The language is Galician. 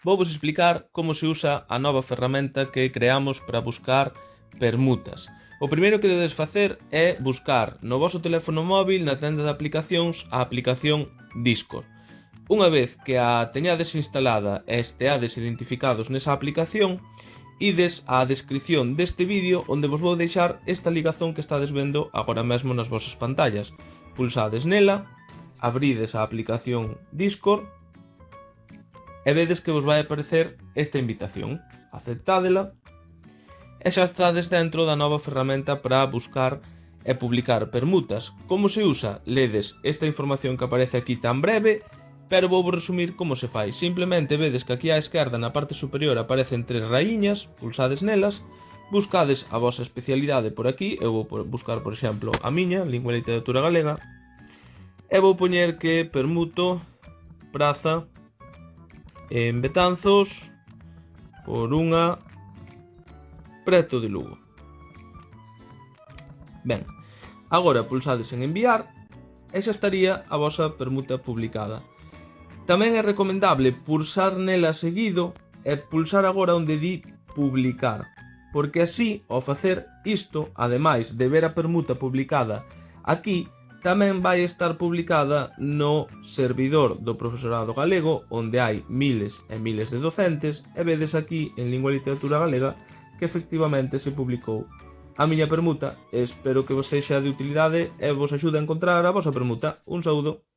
Vouvos explicar como se usa a nova ferramenta que creamos para buscar permutas. O primeiro que debedes facer é buscar no voso teléfono móvil na tenda de aplicacións a aplicación Discord. Unha vez que a teñades instalada e esteades identificados nesa aplicación, ides á descripción deste vídeo onde vos vou deixar esta ligazón que estades vendo agora mesmo nas vosas pantallas. Pulsades nela, abrides a aplicación Discord e vedes que vos vai aparecer esta invitación. Aceptádela e xa estades dentro da nova ferramenta para buscar e publicar permutas. Como se usa? Ledes esta información que aparece aquí tan breve, pero vou resumir como se fai. Simplemente vedes que aquí á esquerda na parte superior aparecen 3 raíñas, pulsades nelas, buscades a vosa especialidade por aquí, eu vou buscar, por exemplo, a miña, Lingua e Literatura Galega, e vou poñer que permuto praza en Betanzos por unha preto de Lugo. Ben, agora pulsades en enviar e xa estaría a vosa permuta publicada. Tamén é recomendable pulsar nela seguido e pulsar agora onde di publicar, porque así, ao facer isto, ademais de ver a permuta publicada aquí, tamén vai estar publicada no servidor do profesorado galego, onde hai miles e miles de docentes, e vedes aquí en Lingua e Literatura Galega que efectivamente se publicou a miña permuta. Espero que vos sexa de utilidade e vos axude a encontrar a vosa permuta. Un saúdo.